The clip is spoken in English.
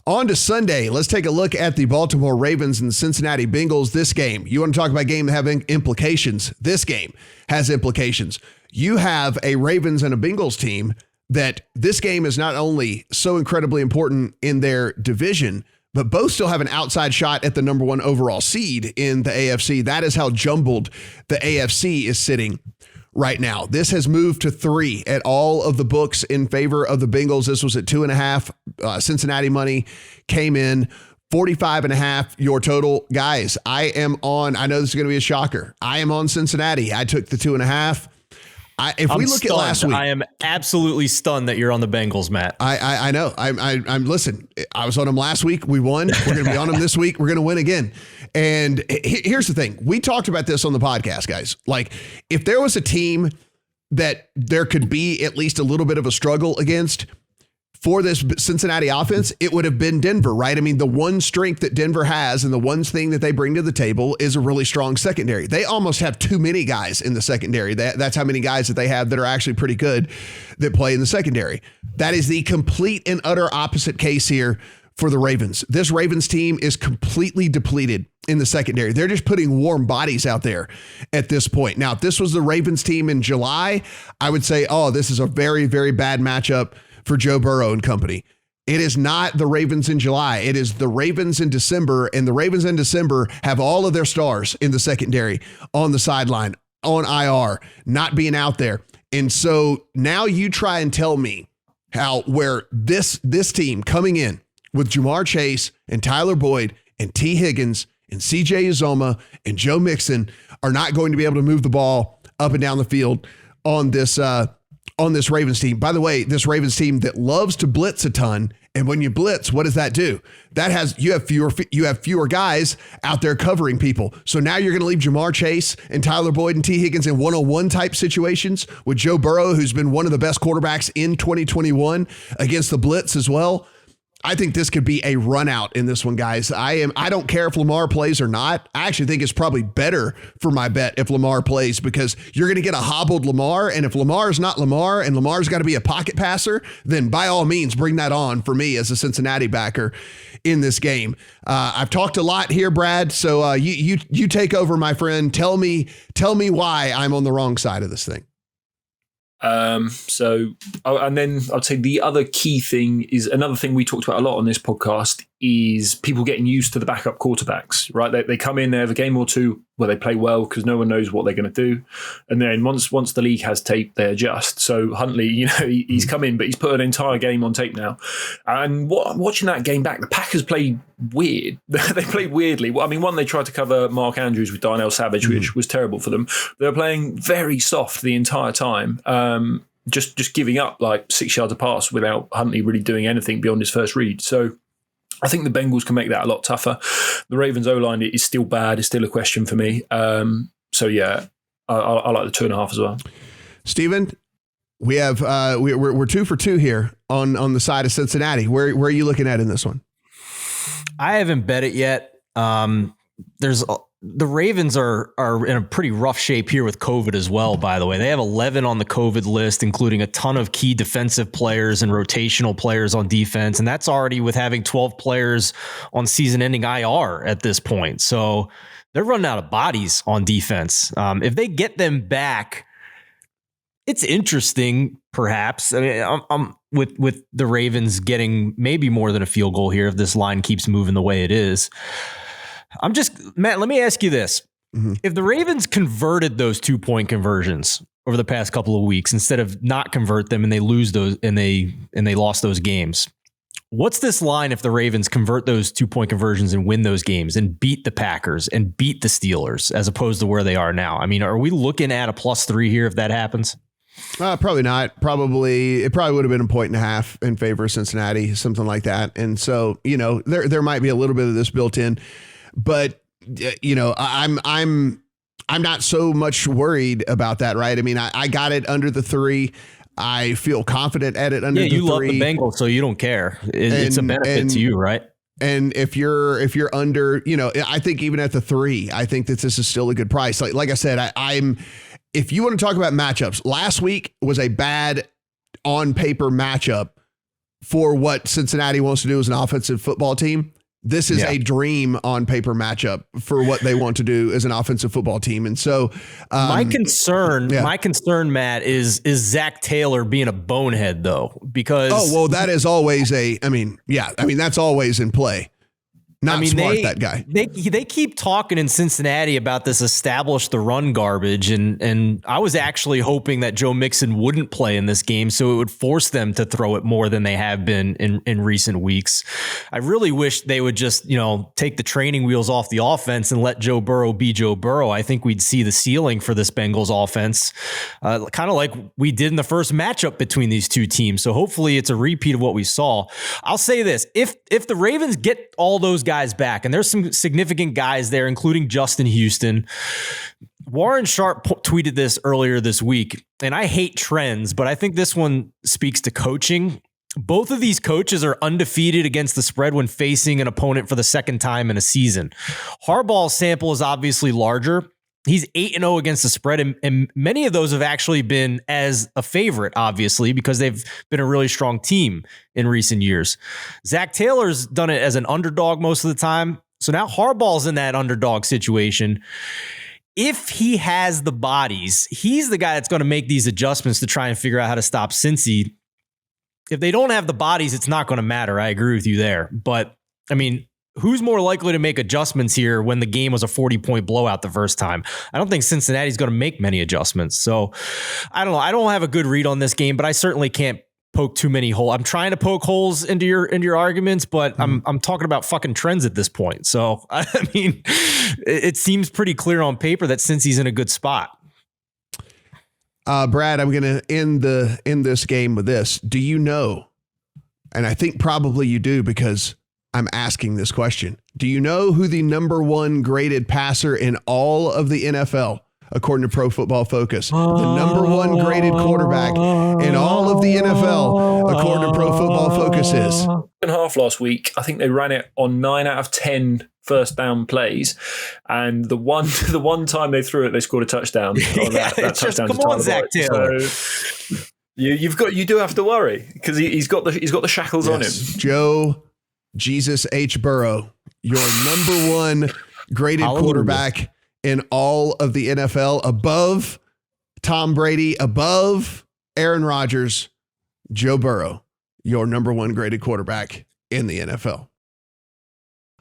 On to Sunday. Let's take a look at the Baltimore Ravens and the Cincinnati Bengals. This game, you want to talk about a game having implications? This game has implications. You have a Ravens and a Bengals team that this game is not only so incredibly important in their division, but both still have an outside shot at the number one overall seed in the AFC. That is how jumbled the AFC is sitting right now. This has moved to 3 at all of the books in favor of the Bengals. This was at 2.5. Cincinnati money came in 45.5. Your total, guys. I know this is going to be a shocker. I am on Cincinnati. I took the 2.5. If we look at last week, I am absolutely stunned that you're on the Bengals, Matt. I know. I'm listen. I was on them last week. We won. We're going to be on them this week. We're going to win again. And here's the thing. We talked about this on the podcast, guys. Like, if there was a team that there could be at least a little bit of a struggle against for this Cincinnati offense, it would have been Denver, right? I mean, the one strength that Denver has and the one thing that they bring to the table is a really strong secondary. They almost have too many guys in the secondary. That's how many guys that they have that are actually pretty good that play in the secondary. That is the complete and utter opposite case here for the Ravens. This Ravens team is completely depleted in the secondary. They're just putting warm bodies out there at this point. Now, if this was the Ravens team in July, I would say, oh, this is a very, very bad matchup for Joe Burrow and company. It is not the Ravens in July. It is the Ravens in December, and the Ravens in December have all of their stars in the secondary on the sideline, on IR, not being out there. And so now you try and tell me where this team coming in with Jamar Chase and Tyler Boyd and T. Higgins and CJ Uzoma and Joe Mixon are not going to be able to move the ball up and down the field on this Ravens team. By the way, this Ravens team that loves to blitz a ton. And when you blitz, what does that do? You have fewer guys out there covering people. So now you're going to leave Jamar Chase and Tyler Boyd and T. Higgins in one-on-one type situations with Joe Burrow, who's been one of the best quarterbacks in 2021 against the blitz as well. I think this could be a run out in this one, guys. I don't care if Lamar plays or not. I actually think it's probably better for my bet if Lamar plays, because you're going to get a hobbled Lamar. And if Lamar is not Lamar and Lamar's got to be a pocket passer, then by all means, bring that on for me as a Cincinnati backer in this game. I've talked a lot here, Brad. So you take over, my friend. Tell me why I'm on the wrong side of this thing. And then I'd say the other key thing is another thing we talked about a lot on this podcast is people getting used to the backup quarterbacks, right? They come in, they have a game or two where they play well because no one knows what they're going to do. And then once the league has tape, they adjust. So Huntley, he's come in, but he's put an entire game on tape now. And watching that game back, the Packers played weird. They played weirdly. Well, I mean, one, they tried to cover Mark Andrews with Darnell Savage, which was terrible for them. They were playing very soft the entire time. Just giving up like 6 yards a pass without Huntley really doing anything beyond his first read. So I think the Bengals can make that a lot tougher. The Ravens O-line is still bad. It's still a question for me. So yeah, I like the 2.5 as well. Steven, we have we're 2 for 2 here on the side of Cincinnati. Where are you looking at in this one? I haven't bet it yet. The Ravens are in a pretty rough shape here with COVID as well, by the way. They have 11 on the COVID list, including a ton of key defensive players and rotational players on defense. And that's already with having 12 players on season-ending IR at this point. So they're running out of bodies on defense. If they get them back, it's interesting, perhaps. I mean, I'm with the Ravens getting maybe more than a field goal here if this line keeps moving the way it is. Matt, let me ask you this. Mm-hmm. If the Ravens converted those 2-point conversions over the past couple of weeks, instead of not convert them and they lose those and they lost those games, what's this line if the Ravens convert those 2-point conversions and win those games and beat the Packers and beat the Steelers as opposed to where they are now? I mean, are we looking at a +3 here if that happens? Probably not. It probably would have been 1.5 in favor of Cincinnati, something like that. And so, there might be a little bit of this built in. But, I'm not so much worried about that, right? I mean, I got it under the 3. I feel confident at it under the 3. Yeah, you love the Bengals, so you don't care. It's a benefit to you, right? And if you're under, I think even at the 3, I think that this is still a good price. Like I said, if you want to talk about matchups, last week was a bad on paper matchup for what Cincinnati wants to do as an offensive football team. This is a dream on paper matchup for what they want to do as an offensive football team. And so my concern, Matt, is Zach Taylor being a bonehead though, because that is always that's always in play. That guy. They keep talking in Cincinnati about this establish the run garbage, and I was actually hoping that Joe Mixon wouldn't play in this game, so it would force them to throw it more than they have been in recent weeks. I really wish they would just take the training wheels off the offense and let Joe Burrow be Joe Burrow. I think we'd see the ceiling for this Bengals offense, kind of like we did in the first matchup between these two teams. So hopefully it's a repeat of what we saw. I'll say this: if the Ravens get all those guys back, and there's some significant guys there, including Justin Houston. Warren Sharp tweeted this earlier this week, and I hate trends, but I think this one speaks to coaching. Both of these coaches are undefeated against the spread when facing an opponent for the second time in a season. Harbaugh's sample is obviously larger. He's 8-0 against the spread, and many of those have actually been as a favorite, obviously, because they've been a really strong team in recent years. Zach Taylor's done it as an underdog most of the time, so now Harbaugh's in that underdog situation. If he has the bodies, he's the guy that's going to make these adjustments to try and figure out how to stop Cincy. If they don't have the bodies, it's not going to matter. I agree with you there. But, who's more likely to make adjustments here when the game was a 40-point blowout the first time? I don't think Cincinnati's going to make many adjustments. So I don't know. I don't have a good read on this game, but I certainly can't poke too many holes. I'm trying to poke holes into your arguments, but I'm talking about fucking trends at this point. So it seems pretty clear on paper that Cincy's in a good spot. Brad, I'm going to end this game with this. Do you know? And I think probably you do, because I'm asking this question. Do you know who the number one graded passer in all of the NFL, according to Pro Football Focus? The number one graded quarterback in all of the NFL, according to Pro Football Focus, is? Second half last week, I think they ran it on 9 out of 10 first down plays, and the one time they threw it, they scored a touchdown. That touchdown. Come on, Zach Taylor. So you do have to worry, because he's got the shackles on him. Joe Jesus H. Burrow, your number one graded quarterback in all of the NFL, above Tom Brady, above Aaron Rodgers. Joe Burrow, your number one graded quarterback in the NFL.